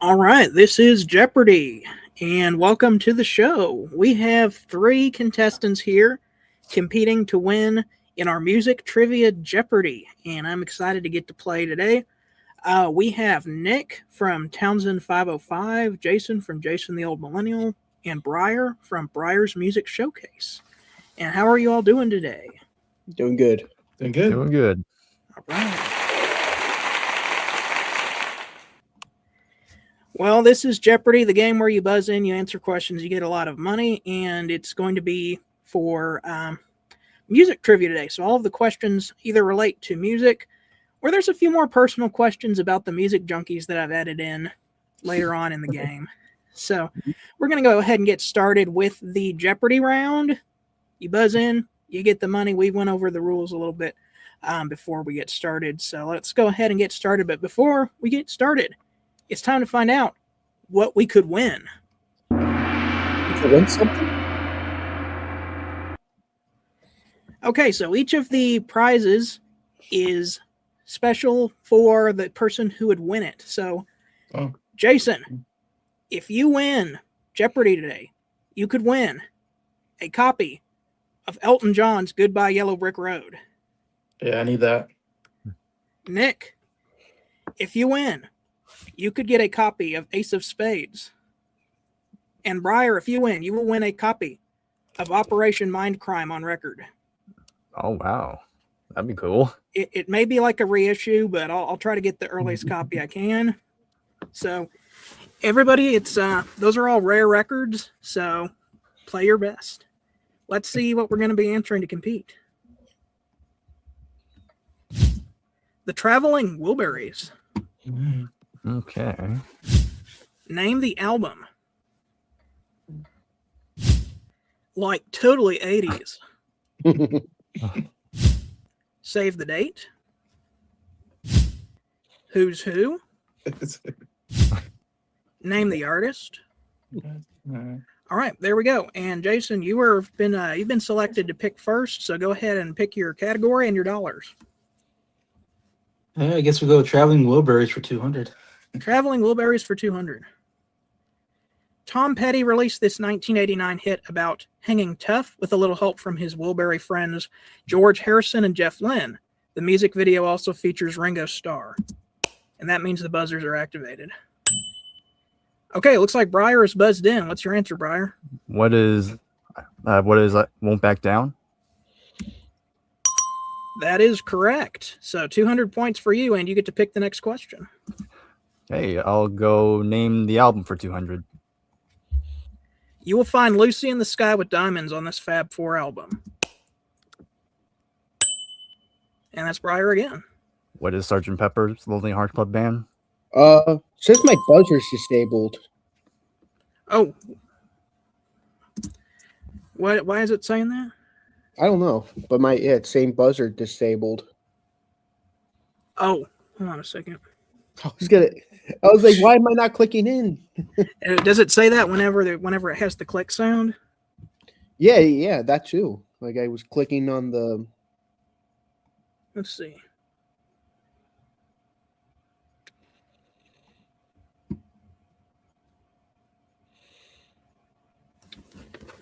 All right, this is Jeopardy, and welcome to the show. We have three contestants here competing to win in our music trivia Jeopardy, and I'm excited to get to play today. We have Nick from Townsend 505, Jason from Jason the Old Millennial, and Bryer from Bryer's Music Showcase. And how are you all doing today? Doing good. Doing good. Doing good. All right. Well, this is Jeopardy, the game where you buzz in, you answer questions, you get a lot of money, and it's going to be for music trivia today. So all of the questions either relate to music, or there's a few more personal questions about the music junkies that I've added in later on in the game. So we're going to go ahead and get started with the Jeopardy round. You buzz in, you get the money. We went over the rules a little bit before we get started. So let's go ahead and get started. But before we get started, it's time to find out what we could win. You could win something? Okay, so each of the prizes is special for the person who would win it. So, Jason, if you win Jeopardy today, you could win a copy of Elton John's Goodbye Yellow Brick Road. Yeah, I need that. Nick, if you win, you could get a copy of Ace of Spades. And Bryer, if you win, you will win a copy of Operation Mindcrime on record. Oh, wow. That'd be cool. It may be like a reissue, but I'll try to get the earliest copy I can. So everybody, it's those are all rare records, so play your best. Let's see what we're going to be answering to compete. The Traveling Wilburys. Okay. Name the album. Like totally 80s. Save the date. Who's who? Name the artist. All right, there we go. And Jason, you've been selected to pick first, so go ahead and pick your category and your dollars. I guess we'll go Traveling Wilburys for 200. Traveling Wilburys for 200. Tom Petty released this 1989 hit about hanging tough with a little help from his Wilbury friends George Harrison and Jeff Lynne. The music video also features Ringo Starr. And that means the buzzers are activated. Okay, looks like Bryer is buzzed in. What's your answer, Bryer? What is Won't Back Down? That is correct. So 200 points for you, and you get to pick the next question. Hey, I'll go name the album for 200. You will find Lucy in the Sky with Diamonds on this Fab 4 album. And that's Bryer again. What is Sgt. Pepper's Lonely Hearts Club Band? Says my buzzer's disabled. Oh. Why is it saying that? I don't know, but it's saying buzzer disabled. Oh, hold on a second. I was like, why am I not clicking in? Does it say that whenever it has the click sound? Yeah, that too. Like I was clicking on the. Let's see.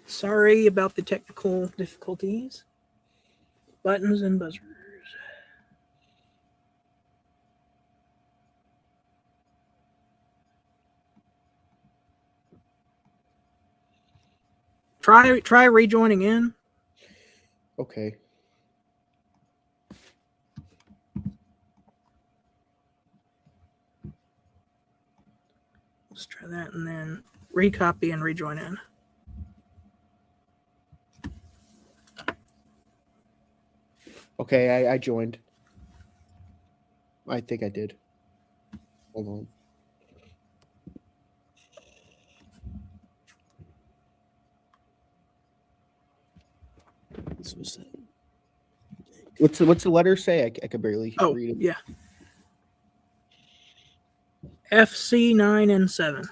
Sorry about the technical difficulties. Buttons and buzzers. Try rejoining in. Okay. Let's try that and then recopy and rejoin in. Okay, I joined. I think I did. Hold on. What's the letter say? I could barely read it. Yeah. FC 9 and 7.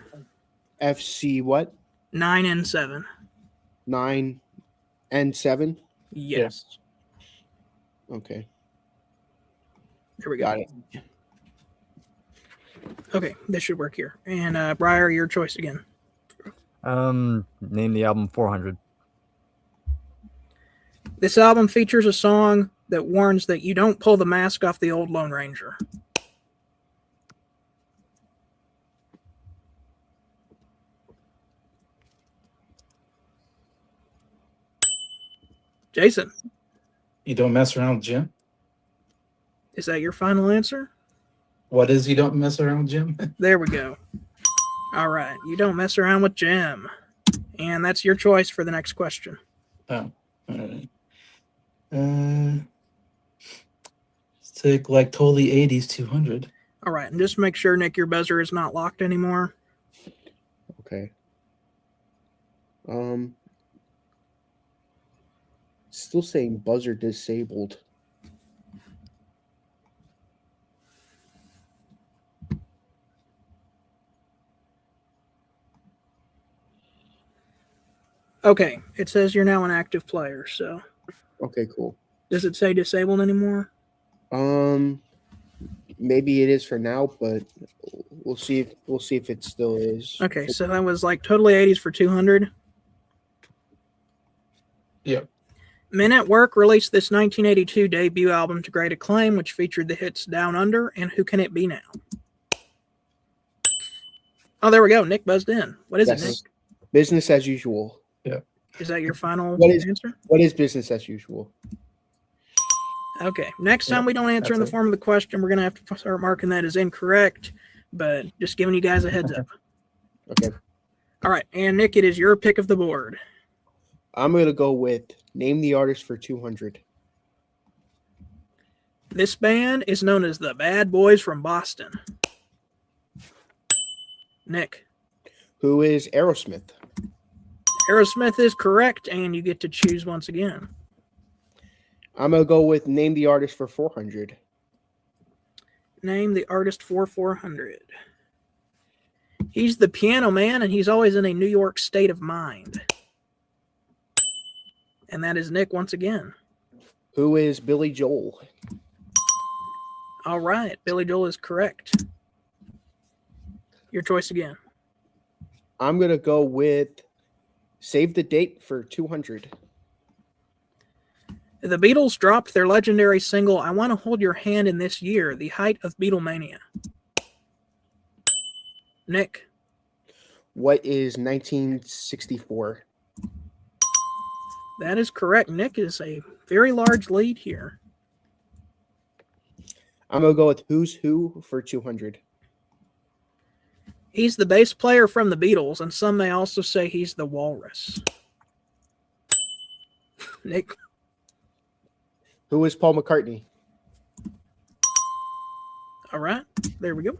FC what? 9 and 7. 9 and 7? Yes. Okay. There we go. Got it. Okay, this should work here. And Bryer, your choice again. Name the album 400. This album features a song that warns that you don't pull the mask off the old Lone Ranger. Jason, You don't mess around with Jim? is that your final answer? What is you don't mess around with Jim? There we go. All right, you don't mess around with Jim. And that's your choice for the next question. Oh, all right. Let's take like totally 80s 200. All right, and just make sure, Nick, your buzzer is not locked anymore. Okay. Still saying buzzer disabled. Okay, it says you're now an active player, so Okay, cool. does it say disabled anymore? Maybe it is for now, but we'll see if it still is. Okay, so that was like totally 80s for 200. Yep. Men at Work released this 1982 debut album to great acclaim, which featured the hits Down Under and Who Can It Be Now? Oh, there we go. Nick buzzed in. What is it, Yes. Nick? Business as usual. Is that your final What is- answer? What is business as usual? Okay. Next time Yep, we don't answer in the that's it. form of the question, we're going to have to start marking that as incorrect, but just giving you guys a heads up. Okay. All right. And Nick, it is your pick of the board. I'm gonna go with name the artist for 200. This band is known as the Bad Boys from Boston. Nick. Who is Aerosmith? Aerosmith is correct, and you get to choose once again. I'm gonna go with name the artist for 400. Name the artist for 400. He's the Piano Man, and he's always in a New York state of mind. And that is Nick once again. Who is Billy Joel? All right, Billy Joel is correct. Your choice again. I'm gonna go with save the date for 200. The Beatles dropped their legendary single, I Want to Hold Your Hand in this year, the height of Beatlemania. Nick. What is 1964? That is correct. Nick is a very large lead here. I'm gonna go with Who's Who for 200. He's the bass player from the Beatles, and some may also say he's the Walrus. Nick. Who is Paul McCartney? All right, there we go.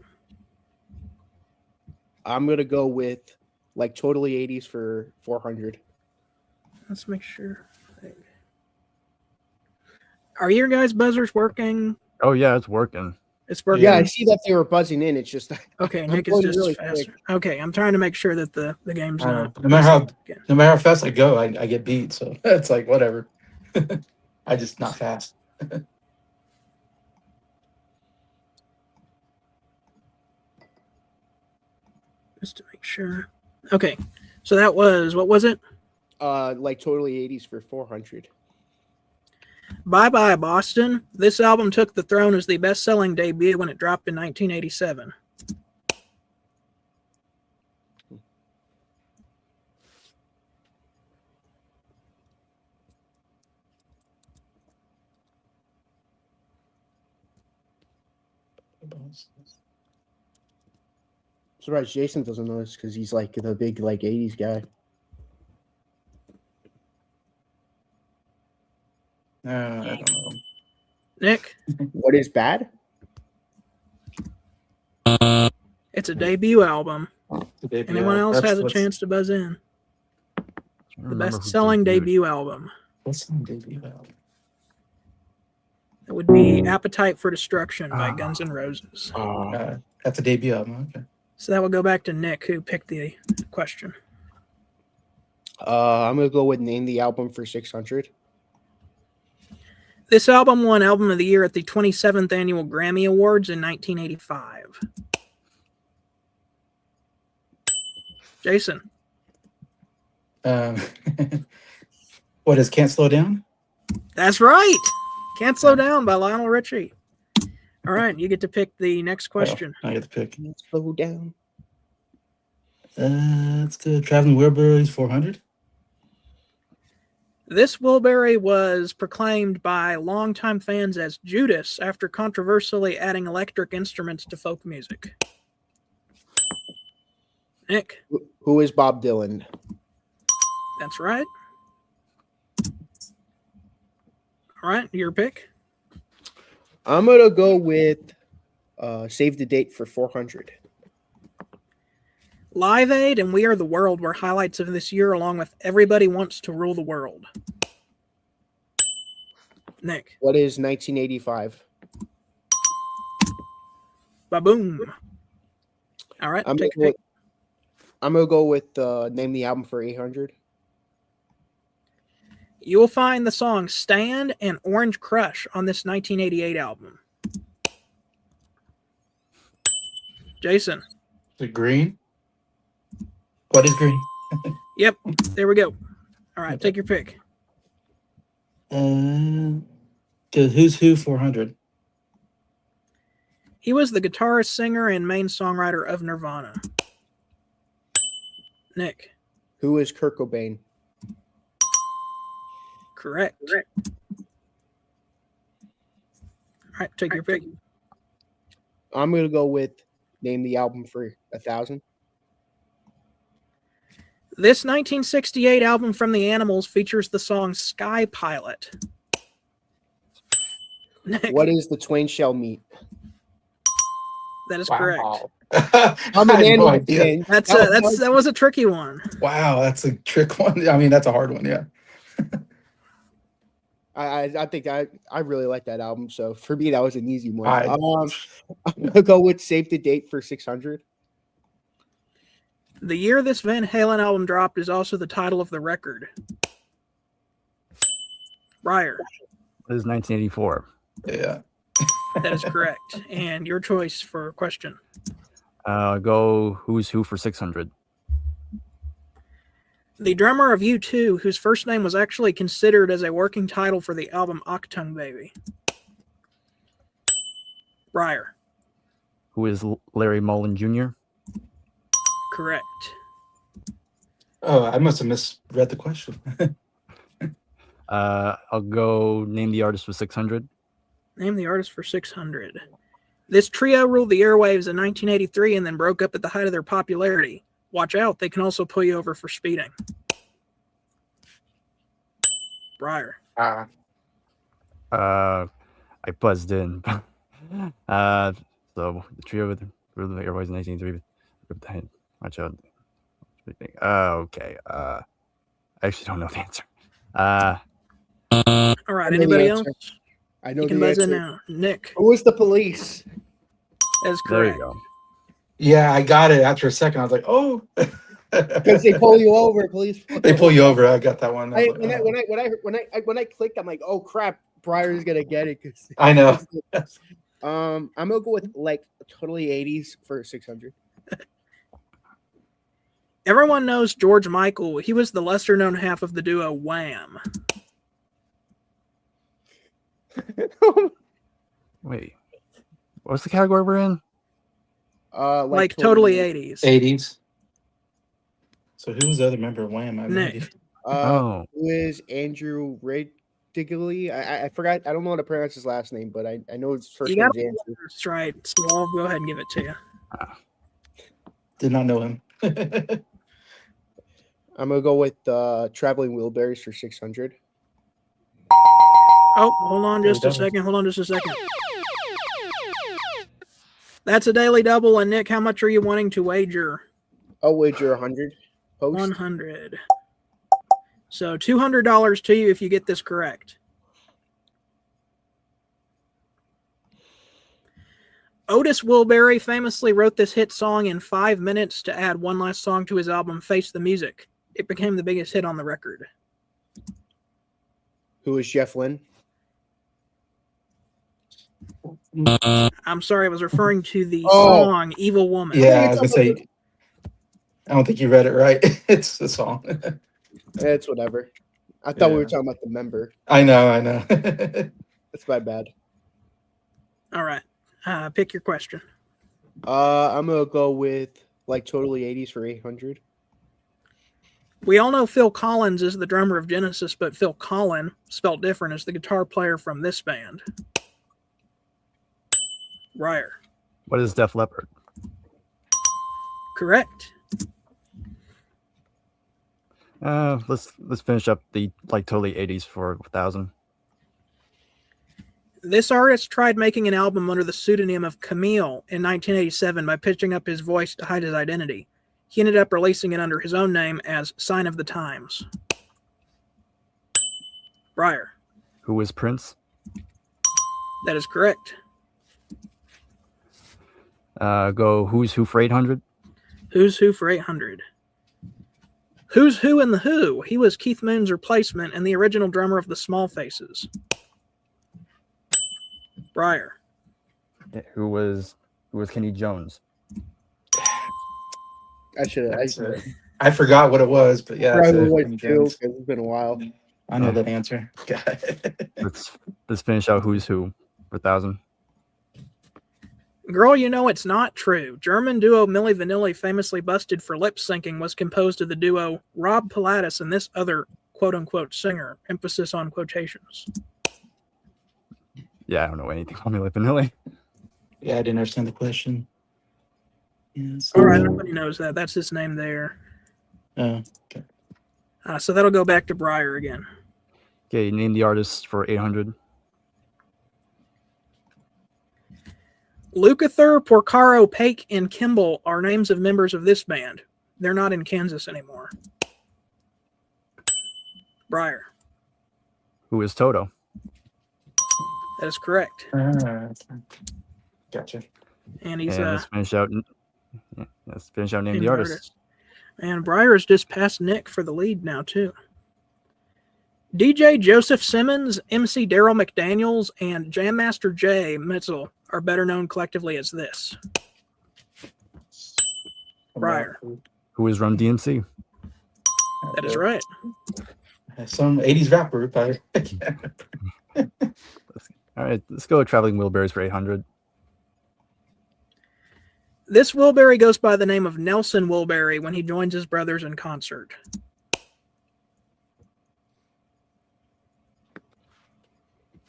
I'm gonna go with like totally 80s for 400. Let's make sure. Are your guys' buzzers working? Oh yeah, it's working. It's working. Yeah, I see that they were buzzing in. It's just Okay, I'm Nick is going just really faster. quick. Okay, I'm trying to make sure that the game's not. No matter how again. no matter how fast I go, I get beat. So it's like whatever. I just not fast. Just to make sure. Okay, so that was, what was it? like totally 80s for 400. Bye Bye Boston. This album took the throne as the best-selling debut when it dropped in 1987. Surprised Jason doesn't know this because he's like the big like 80s guy. I don't know. Nick, What is bad? it's a debut album. Anyone else That's has a what's- chance to buzz in? Trying to The remember who best-selling debuted. debut album. What's the debut album? It would be Appetite for Destruction by Guns N' Roses. That's a debut album. Okay. So that will go back to Nick, who picked the question. I'm gonna go with name the album for 600. This album won Album of the Year at the 27th Annual Grammy Awards in 1985. Jason. Um, what is Can't Slow Down? That's right. Can't Slow Down by Lionel Richie. All right, you get to pick the next question. Oh, I get to pick. Can't slow down. Let's go. Traveling Wilburys 400. This Wilbury was proclaimed by longtime fans as Judas after controversially adding electric instruments to folk music. Nick. Who is Bob Dylan? That's right. All right, your pick. I'm gonna go with Save the Date for 400. Live Aid and We Are the World were highlights of this year, along with Everybody Wants to Rule the World. Nick. What is 1985? Ba-boom. All right, I'm take a gonna pick. go with name the album for 800. You will find the songs Stand and Orange Crush on this 1988 album. Jason. Is it green? What is green? Yep, there we go. All right, take your pick. Who's Who 400. He was the guitarist, singer, and main songwriter of Nirvana. Nick. Who is Kurt Cobain? Correct. All right, take your pick. I'm gonna go with name the album for 1,000. This 1968 album from the Animals features the song Sky Pilot. Nick. What is The Twain Shall Meet? That is correct. I'm an animal fan. That was a tricky one. Wow, that's a trick one. I mean, that's a hard one. Yeah. I think I really like that album. So for me, that was an easy one. Right. I'm gonna go with Save the Date for 600. The year this Van Halen album dropped is also the title of the record. Bryer. This is 1984. Yeah. That is correct. And your choice for a question. Go Who's Who for 600. The drummer of U2, whose first name was actually considered as a working title for the album Achtung Baby. Bryer. Who is Larry Mullen Jr.? Correct. Oh, I must have misread the question. I'll go name the artist for 600. Name the artist for 600. This trio ruled the airwaves in 1983 and then broke up at the height of their popularity. Watch out, they can also pull you over for speeding. Bryer. I buzzed in. So the trio with ruled the airwaves in 1983. Watch out. Okay. I actually don't know the answer. All right, I know the anybody answer. else? I know You can the buzz in answer. now. Nick. Who is The Police? That is There correct. you go. Yeah, I got it after a second. I was like, oh. Because they pull you over, police. They pull you over. I got that one. When I clicked, I'm like, oh crap, Brier's gonna get it. I know. I'm gonna go with like totally 80s for 600. Everyone knows George Michael. He was the lesser known half of the duo Wham. Wait. What's the category we're in? Like totally 80s. 80s. So who was the other member of Wham? I have no Nick. idea. Who is Andrew Ridgely? I forgot. I don't know how to pronounce his last name, but I know his first You name got is Andrew. That's right. So I'll go ahead and give it to you. Did not know him. I'm gonna go with Traveling Wilburys for 600. Oh, hold on just a second. Hold on just a second. That's a daily double. And Nick, how much are you wanting to wager? I'll wager 100. Post. 100. So $200 to you if you get this correct. Otis Wilbury famously wrote this hit song in 5 minutes to add one last song to his album Face the Music. It became the biggest hit on the record. Who is Jeff Lynne? I'm sorry, I was referring to the Oh. song Evil Woman. Yeah, I was gonna say. I don't think you read it right. It's a song. It's whatever. I thought we were Yeah. talking about the member. I know. That's my bad. All right. Pick your question. I'm gonna go with like totally 80s for 800. We all know Phil Collins is the drummer of Genesis, but Phil Collin, spelt different, is the guitar player from this band. Bryer. What is Def Leppard? Correct. Let's finish up the like totally 80s for 1,000. This artist tried making an album under the pseudonym of Camille in 1987 by pitching up his voice to hide his identity. He ended up releasing it under his own name as Sign of the Times. Bryer. Who is Prince? That is correct. Go Who's Who for 800. Who's Who for 800. Who's Who in the Who? He was Keith Moon's replacement and the original drummer of the Small Faces. Bryer. Who was Kenny Jones? I should That's it. I forgot what it was, but yeah. that's probably it. went Kenny too Jones. because it's been a while. I know that answer. Let's finish out Who's Who for 1,000. Girl, You Know It's Not True. German duo Milli Vanilli, famously busted for lip syncing, was composed of the duo Rob Pilatus and this other quote-unquote singer, emphasis on quotations. Yeah, I don't know anything about Milli Vanilli. Yeah, I didn't understand the question. Yes. All right, everybody knows that. That's his name there. Okay. So that'll go back to Bryer again. Okay, name the artist for 800. Lukather, Porcaro, Paik, and Kimball are names of members of this band. They're not in Kansas anymore. Bryer. Who is Toto? That is correct. Gotcha. And he's And let's finish out. Name the artist. And Bryer is just past Nick for the lead now, too. DJ Joseph Simmons, MC Daryl McDaniels, and Jam Master Jay Mitchell are better known collectively as this. Bryer. Who is Run DMC? That is right. Some 80s rap group. I can't remember. All right, let's go with Traveling Wilburys for 800. This Wilbury goes by the name of Nelson Wilbury when he joins his brothers in concert.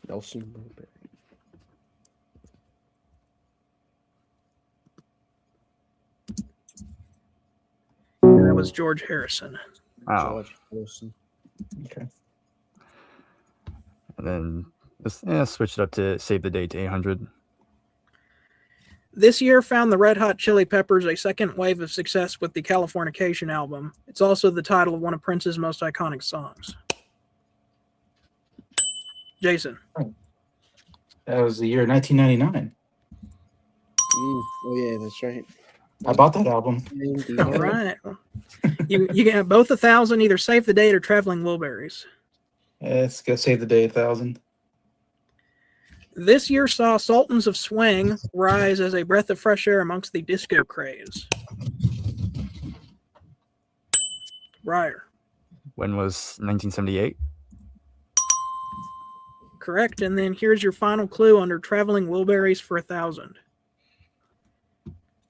Nelson Wilbury. And that was George Harrison. Wow. George Wilson. Okay. And then let's switch it up to Save the Date to 800. This year found the Red Hot Chili Peppers a second wave of success with the Californication album. It's also the title of one of Prince's most iconic songs. Jason. That was the year 1999. Oh yeah, that's right. I bought that album. All right. You get both 1,000, either Save the Date or Traveling Wilburys. Let's go Save the Day 1,000. This year saw Sultans of Swing rise as a breath of fresh air amongst the disco craze. Bryer. When was 1978? Correct. And then here's your final clue under Traveling Wilburys for 1,000.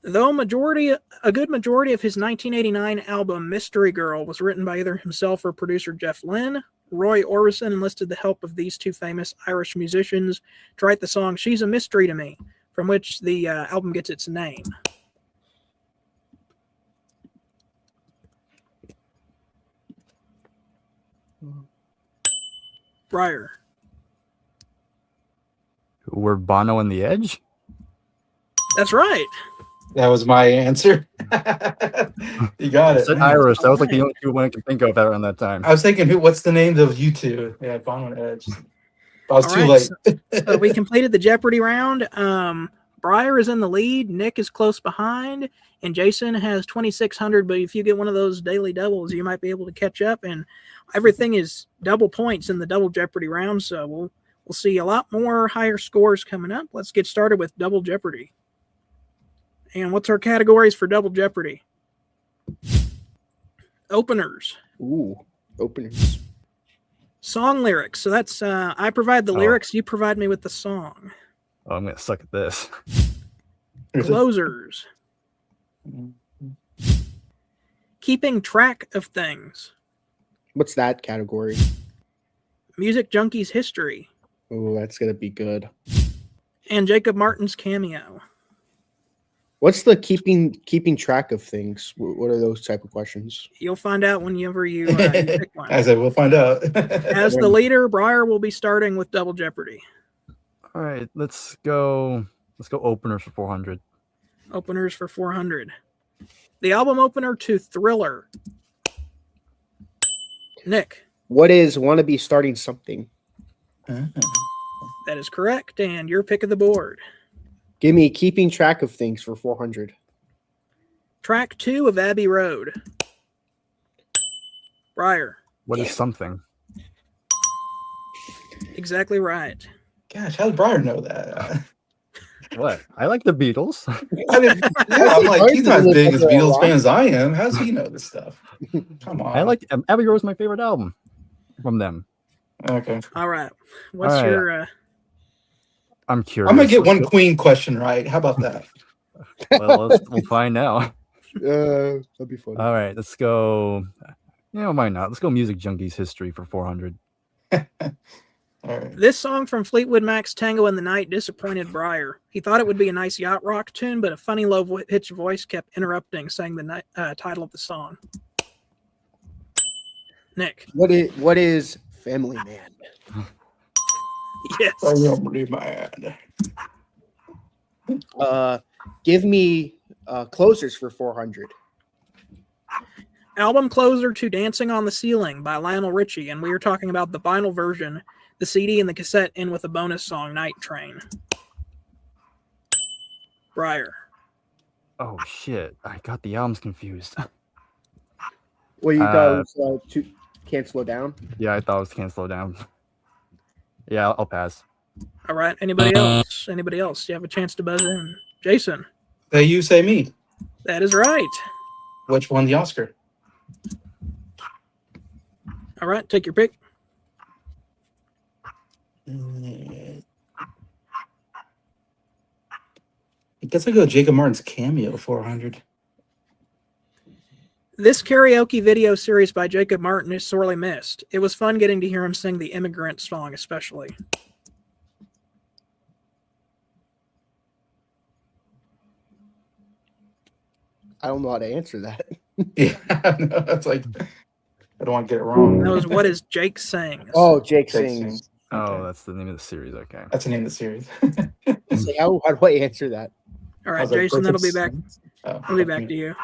Though a good majority of his 1989 album Mystery Girl was written by either himself or producer Jeff Lynne, Roy Orbison enlisted the help of these two famous Irish musicians to write the song She's a Mystery to Me, from which the album gets its name. Bryer. Who were Bono and the Edge? That's right. That was my answer. You got it. Said Irish. That was like the only two one I could think of around that time. I was thinking, what's the names of you two? Yeah, Bono and Edge. I was All too right, late. So we completed the Jeopardy round. Bryer is in the lead. Nick is close behind. And Jason has 2,600. But if you get one of those daily doubles, you might be able to catch up. And everything is double points in the double Jeopardy round. So we'll see a lot more higher scores coming up. Let's get started with double Jeopardy. And what's our categories for double Jeopardy? Openers. Ooh, openers. Song lyrics. So that's I provide the Oh. lyrics, you provide me with the song. Oh, I'm gonna suck at this. Closers. Keeping track of things. What's that category? Music Junkies history. Oh, that's gonna be good. And Jacob Martin's cameo. What's the keeping track of things? What are those type of questions? You'll find out whenever you pick one. I said we'll find out. As the leader, Bryer will be starting with Double Jeopardy. All right, let's go openers for 400. Openers for 400. The album opener to Thriller. Nick. What is wanna be starting something? That is correct. And your pick of the board. Give me keeping track of things for 400. Track 2 of Abbey Road. Bryer. What is something? Exactly right. Gosh, how did Bryer know that? What? I like the Beatles. I mean, yeah, I'm like, he's not as big as Beatles fan as I am. How does he know this stuff? Come on. I like Abbey Road is my favorite album from them. Okay. All right. What's All right. your I'm curious. I'm gonna get Let's one go- Queen question right. How about that? Well, we'll find out. That'd be funny. All right, let's go. Why not? Let's go Music Junkies history for 400. All right. This song from Fleetwood Mac's Tango in the Night disappointed Bryer. He thought it would be a nice yacht rock tune, but a funny low-pitched voice kept interrupting, saying the title of the song. Nick. What is Family Man? Yes. Family Man. Give me closers for 400. Album closer to Dancing on the Ceiling by Lionel Richie, and we are talking about the vinyl version, the CD and the cassette in with a bonus song, Night Train. Bryer. Oh shit! I got the albums confused. Well, you thought it was Can't Slow Down? Yeah, I thought it was Can't Slow Down. Yeah, I'll pass. All right. Anybody else? Anybody else? You have a chance to buzz in. Jason. Say you, say me. That is right. Which won the Oscar? All right. Take your pick. I guess I go Jacob Martin's cameo 400. This karaoke video series by Jacob Martin is sorely missed. It was fun getting to hear him sing the Immigrant song, especially. I don't know how to answer that. Yeah, no, that's like I don't want to get it wrong. That was What Is Jake Saying? Oh, Jake Jake sings. sings. Oh, Okay. that's the name of the series. Okay. That's the name of the series. So how do I answer that? All I right, was like, Jason, that'll be Jake back. sings. Oh, I'll be back to you.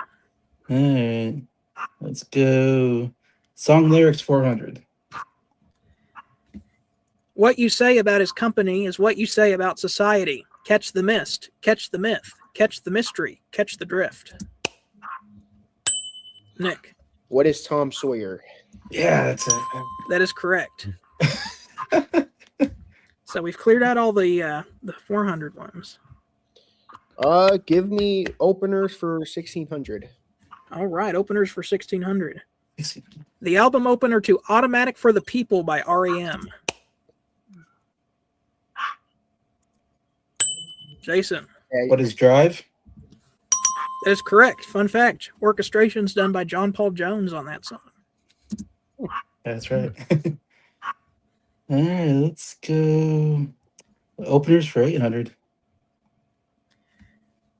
All right, let's go. Song lyrics 400. What you say about his company is what you say about society. Catch the mist, catch the myth, catch the mystery, catch the drift. Nick. What is Tom Sawyer? Yeah, that's it. That is correct. So we've cleared out all the 400 ones. Give me openers for 1600. All right, openers for 1600. The album opener to Automatic for the People by REM. Jason. What is Drive? That is correct. Fun fact, orchestration's done by John Paul Jones on that song. That's right. All right, let's go. Openers for 800.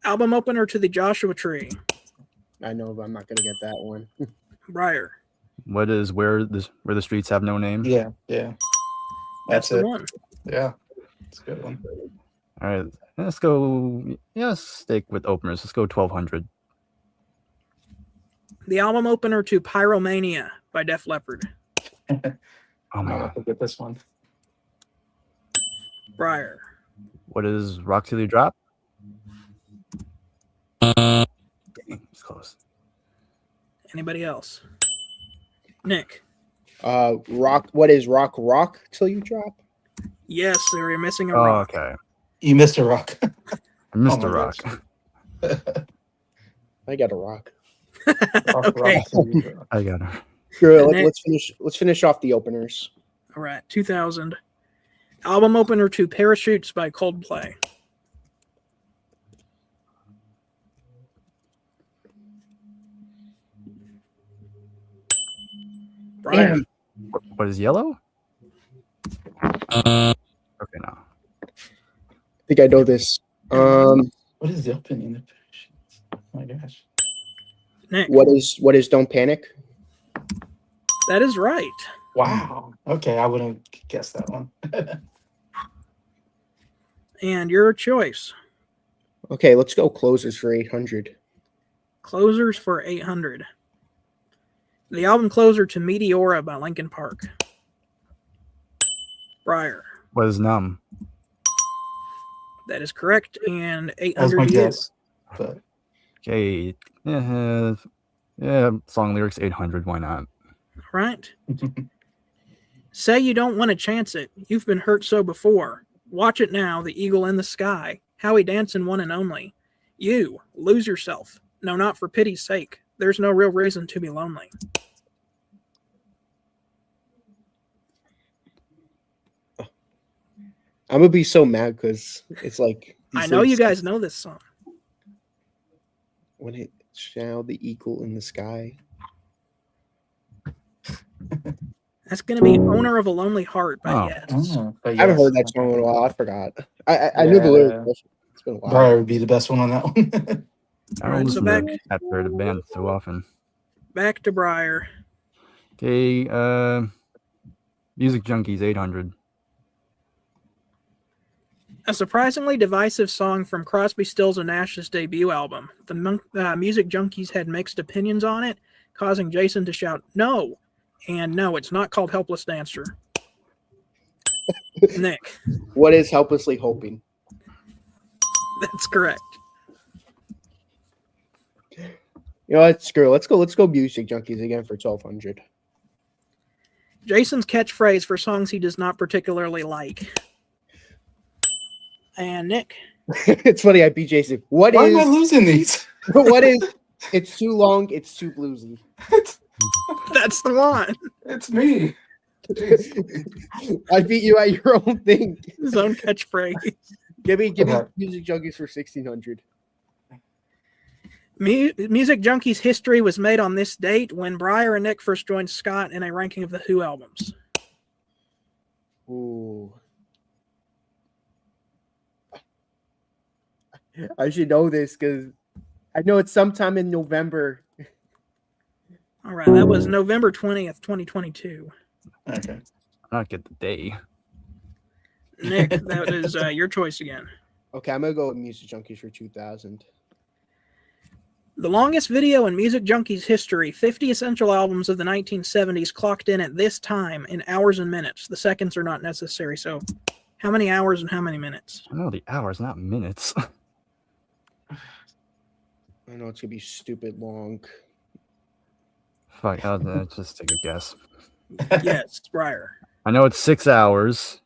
Album opener to the Joshua Tree. I know, but I'm not gonna get that one. Bryer. What is Where the Streets Have No Name? Yeah. That's That's the it. one. Yeah, it's a good one. All right, let's go. Yeah, stick with openers. Let's go 1200. The album opener to Pyromania by Def Leppard. Oh my I'll god. have to get this one. Bryer. What is Rock Till You Drop? Dang, it's close. Anybody else? Nick. Rock. What is rock till you drop? Yes, they were missing a Oh, rock. okay. You missed a rock. Mr. my Rock. gosh. I got a rock. Okay. I got her. Sure, Nick. let's finish off the openers. All right. 2000. Album opener to Parachutes by Coldplay. Bryer. Damn. What is yellow? Okay, no. I think I know this. What is the opening? The Parachutes? Oh my gosh. Nick. What is Don't Panic? That is right. Wow. Okay, I wouldn't guess that one. And your choice. Okay, let's go closers for 800. Closers for 800. The album closer to Meteora by Linkin Park. Bryer. What is numb? That is correct. And That was 800 my to you. guess. But Okay. Song lyrics 800. Why not? Right. Say you don't want to chance it. You've been hurt so before. Watch it now, the eagle in the sky. How he dancing one and only. You, lose yourself. No, not for pity's sake. There's no real reason to be lonely. I'm gonna be so mad because it's like I know you guys know this song. When it shall the eagle in the sky. That's going to be Owner of a Lonely Heart by Oh. Yes. but I haven't yes. heard that song in a while. I forgot. I knew the lyrics. But it's been a while. Bryer would be the best one on that one. I All right, don't so listen back- to that part of the band so often. Back to Bryer. Okay, Music Junkies 800. A surprisingly divisive song from Crosby, Stills, and Nash's debut album. The Music Junkies had mixed opinions on it, causing Jason to shout, "No!" And no, it's not called Helpless Dancer. Nick, What is Helplessly Hoping? that's correct. You know what? Screw it. Let's go Music Junkies again for 1200. Jason's catchphrase for songs he does not particularly like. And Nick, It's funny, I beat Jason. Why am I losing these? What is it's too long, it's too bluesy. that's the one. It's me. I beat you at your own thing. His own catchphrase. Give me Okay. Music Junkies for 1600. Music Junkies history was made on this date when Bryer and Nick first joined Scott in a ranking of the Who albums. Ooh. I should know this because I know it's sometime in November. All right, that was November 20th, 2022. Okay. I don't get the day. Nick, that is your choice again. Okay, I'm gonna go with Music Junkies for 2000. The longest video in Music Junkies history, 50 essential albums of the 1970s clocked in at this time in hours and minutes. The seconds are not necessary, so how many hours and how many minutes? I know the hours, not minutes. I know it's gonna be stupid long. Fuck, I'll just take a guess. Yes, Bryer. I know it's 6 hours,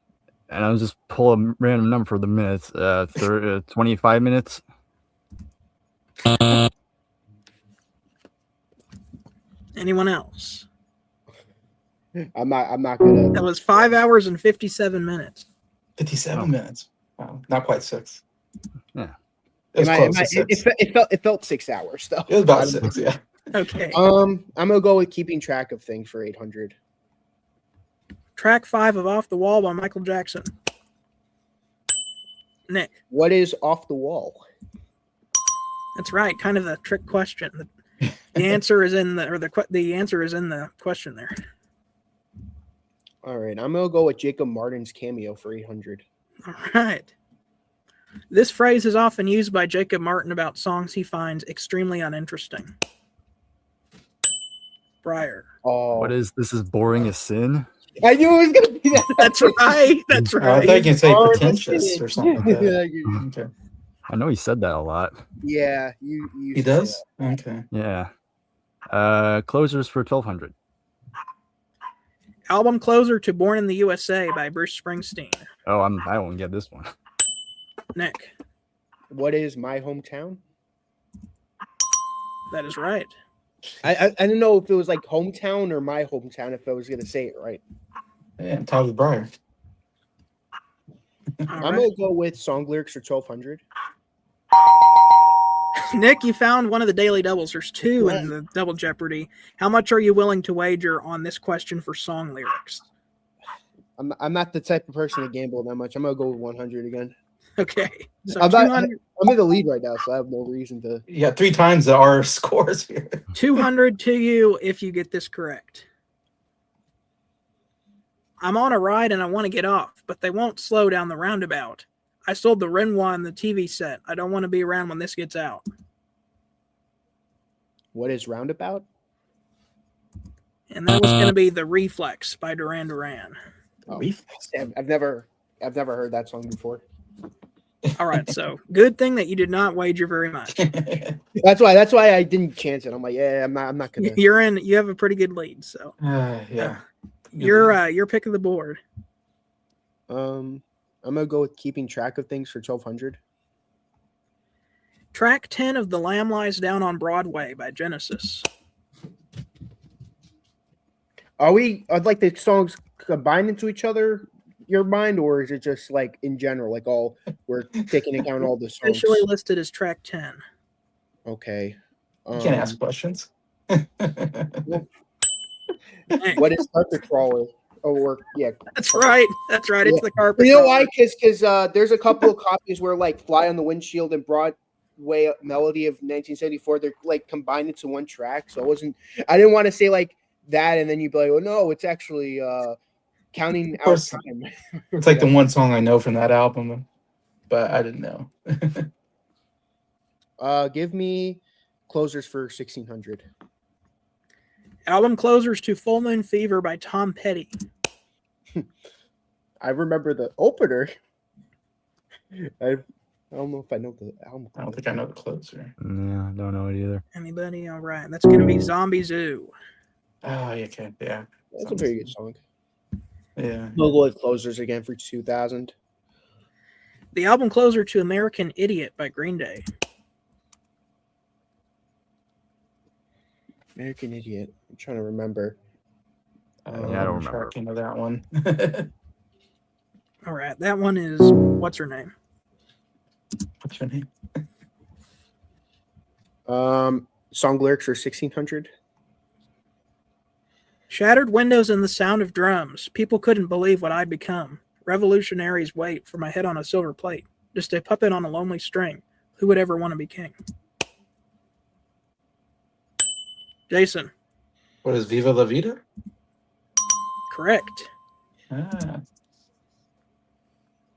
and I'll just pull a random number for the minutes. 25 minutes. Anyone else? I'm not gonna. That was 5 hours and 57 minutes. 57 Oh. minutes. Wow. Not quite 6. Yeah. It was close to 6. It felt 6 hours though. It was about 6, yeah. Okay. I'm gonna go with Keeping Track of Things for 800. Track 5 of Off the Wall by Michael Jackson. Nick. What is Off the Wall? That's right. Kind of a trick question. The answer is in the answer is in the question there. All right, I'm gonna go with Jacob Martin's cameo for 800. All right. This phrase is often used by Jacob Martin about songs he finds extremely uninteresting. Bryer. Oh, What is this? Is boring as sin? I knew it was gonna be that. That's right. That's I right. thought you could say Oh, pretentious or something like that. Okay. I know he said that a lot. Yeah, you He does? Okay. Yeah. Closers for 1200. Album closer to Born in the USA by Bruce Springsteen. Oh, I won't get this one. Nick. What is My Hometown? That is right. I didn't know if it was like hometown or my hometown if I was gonna say it right. Yeah, Tyler Bryer. All I'm right. gonna go with song lyrics for 1200. Nick, you found one of the daily doubles. There's two in Right. the double Jeopardy. How much are you willing to wager on this question for song lyrics? I'm not the type of person to gamble that much. I'm gonna go with 100 again. Okay. So I'm 200, in the lead right now, so I have no reason to. You got 3 times our scores here. 200 to you if you get this correct. I'm on a ride and I want to get off, but they won't slow down the roundabout. I sold the Renoir and the TV set. I don't want to be around when this gets out. What is roundabout? And that was going to be The Reflex by Duran Duran. Oh, I've never heard that song before. All right, so good thing that you did not wager very much. That's why I didn't chance it. I'm like, yeah, I'm not gonna. You have a pretty good lead, so Yeah. you're pick of the board. I'm gonna go with keeping track of things for 1200. Track 10 of The Lamb Lies Down on Broadway by Genesis. Are like the songs combined into each other, your mind, or is it just like in general, like all we're taking into account all the songs? Officially listed as track 10. Okay. You can't ask questions. Nick, What is carpet crawler? Oh, yeah. That's right. It's the carpet. You know crawler. why? Because there's a couple of copies where like Fly on the Windshield and Broadway Melody of 1974, they're like combined into one track. So I didn't want to say like that and then you'd be like, oh no, it's actually counting out time. It's like the one song I know from that album, but I didn't know. Give me closers for 1600. Album closers to Full Moon Fever by Tom Petty. I remember the opener. I don't know if I know the album. I don't think I know the closer. Yeah, I don't know it either. Anybody? All right. That's going to be Zombie Zoo. Oh, yeah, okay. Yeah. That's a pretty good song. Yeah. We'll go with closers again for 2000. The album closer to American Idiot by Green Day. American Idiot. I'm trying to remember. I don't remember. Tracking of that one. All right. That one is, what's her name? What's your name? Song lyrics for 1600. Shattered windows and the sound of drums. People couldn't believe what I'd become. Revolutionaries wait for my head on a silver plate. Just a puppet on a lonely string. Who would ever want to be king? Jason. What is Viva La Vida? Correct. Ah.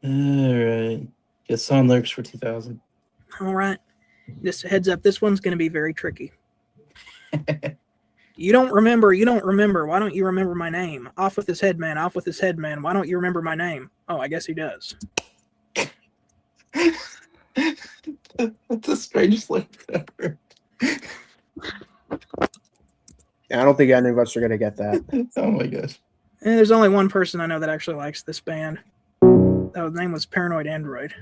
All right. Get song lyrics for 2000. All right. Just a heads up, this one's going to be very tricky. You don't remember. Why don't you remember my name? Off with his head, man. Off with his head, man. Why don't you remember my name? Oh, I guess he does. That's the strangest lyric ever. I don't think any of us are going to get that. Oh my gosh. And there's only one person I know that actually likes this band. His name was Paranoid Android.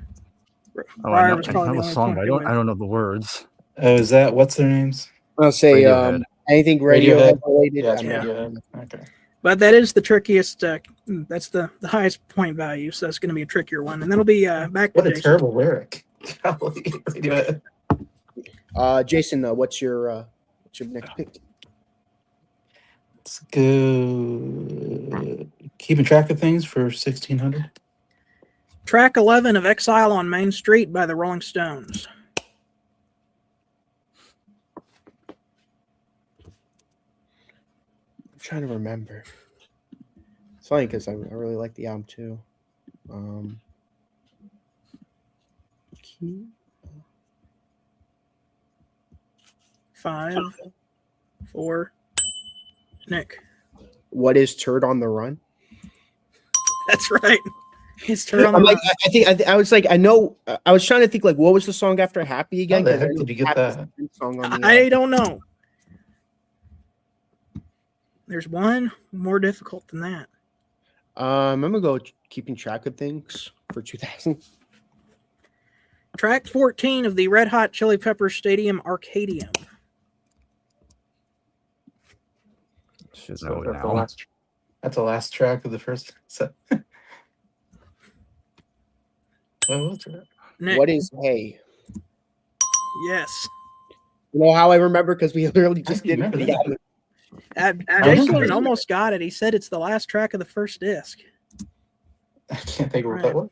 Oh, Bryer I was know probably the only song, one but I doing don't know the words. Oh, is that what's their names? I'll say Radiohead. anything Radiohead related. Yeah, it's I'm not- Radiohead. Okay. But that is the trickiest. That's the highest point value, so it's going to be a trickier one. And that'll be back to What a Jason. terrible lyric. Golly, Radiohead. Jason, what's your next pick? Let's go. Keeping track of things for 1600. Track 11 of Exile on Main Street by the Rolling Stones. I'm trying to remember. It's funny because I really like the album too. Five, four. Nick. What is Turd on the Run? That's right. It's Turd on the I'm Run. like, I was like, I know. I was trying to think like, what was the song after Happy again? How the 'Cause I heck know did you get Happy's that? the song on the I album. don't know. There's one more difficult than that. I'm gonna go keeping track of things for 2000. Track 14 of the Red Hot Chili Peppers Stadium Arcadium. should So know it that's the now. that's the last track of the first set. Well, what's that? Nick. What is Hey? Yes. You know how I remember? Because we literally just did it remember for the that. album. Jason almost got it. He said it's the last track of the first disc. I can't think of what that was.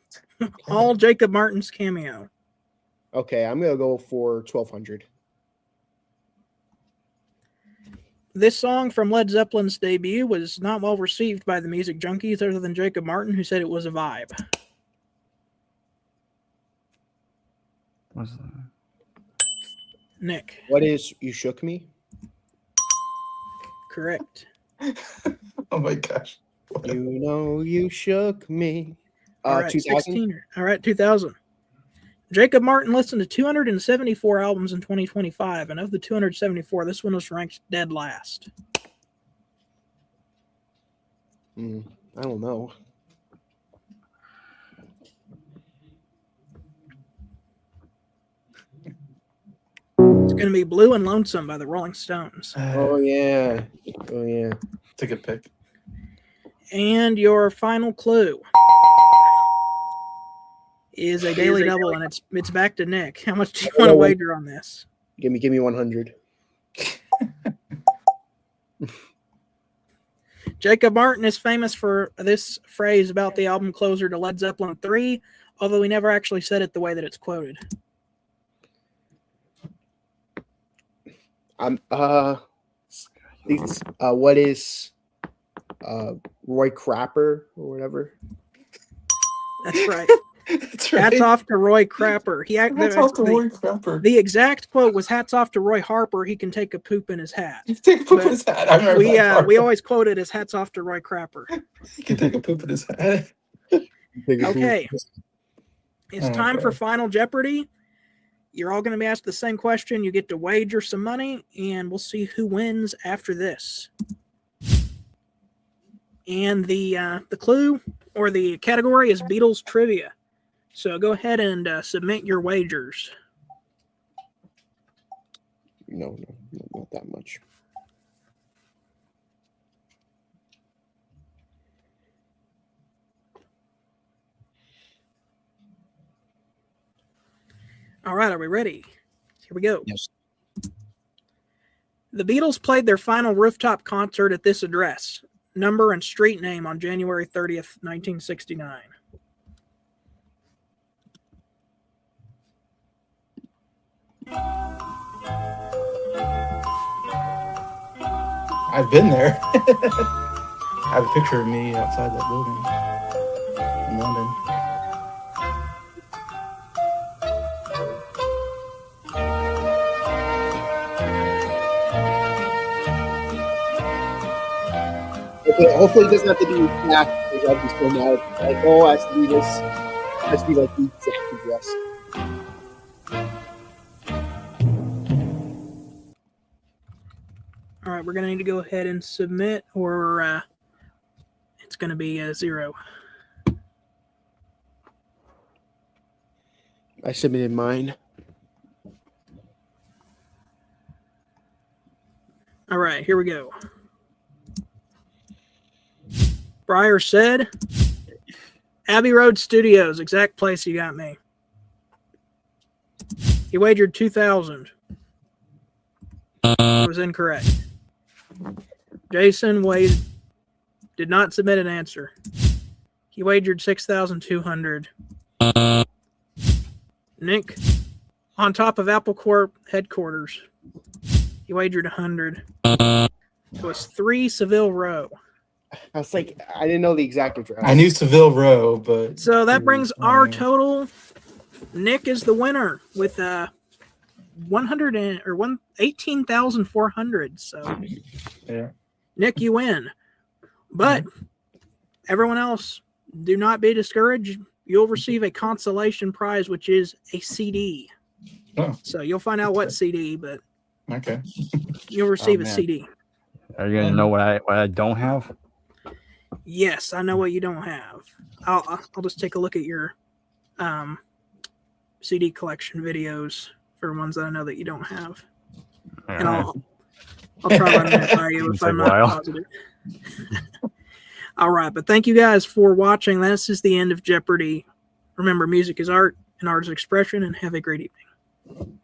All Jacob Martin's cameo. Okay, I'm gonna go for 1200. This song from Led Zeppelin's debut was not well received by the music junkies other than Jacob Martin, who said it was a vibe. What's that? Nick. What is You Shook Me? Correct. Oh my gosh. You know you shook me. All right, 2000. 16. All right, 2000. Jacob Martin listened to 274 albums in 2025, and of the 274, this one was ranked dead last. I don't know. It's going to be Blue and Lonesome by the Rolling Stones. Oh yeah. Oh yeah. It's a good pick. And your final clue is a daily double, and it's back to Nick. How much do you want to wager on this? Give me 100. Jacob Martin is famous for this phrase about the album closer to Led Zeppelin 3, although he never actually said it the way that it's quoted. What is Roy Crapper or whatever? That's right. That's right. Hats off to Roy Crapper. Hats off to Roy Crapper. The exact quote was "Hats off to Roy Harper. He can take a poop in his hat." He can take a poop in his hat. I remember that part. We always quote it as "Hats off to Roy Crapper." He can take a poop in his hat. Okay, it's time for Final Jeopardy. You're all going to be asked the same question. You get to wager some money, and we'll see who wins after this. And the clue or the category is Beatles trivia. So go ahead and submit your wagers. No, not that much. All right, are we ready? Here we go. Yes. The Beatles played their final rooftop concert at this address, number and street name on January 30th, 1969. I've been there. I have a picture of me outside that building in London. Okay, hopefully it doesn't have to be exact because I'll be so mad. Like, oh, it has to be this. It has to be like the exact address. All right, we're going to need to go ahead and submit, or it's going to be a 0. I submitted mine. All right, here we go. Bryer said, Abbey Road Studios, exact place you got me. He wagered 2,000. It was incorrect. Jason did not submit an answer. He wagered 6,200. Nick, on top of Apple Corp headquarters, he wagered 100. It was 3 Seville Row. I was like, I didn't know the exact address. I knew Seville Row, but So that brings our total. Nick is the winner with 18,400. So yeah. Nick, you win. But everyone else, do not be discouraged. You'll receive a consolation prize, which is a CD. Oh. So you'll find out what CD, but Okay. you'll receive a man. CD. Are you gonna know what I don't have? Yes, I know what you don't have. I'll just take a look at your CD collection videos for ones that I know that you don't have. All And right. I'll try running that by you It'll if take I'm a not while. positive. All right, but thank you guys for watching. This is the end of Jeopardy. Remember, music is art and art is expression, and have a great evening.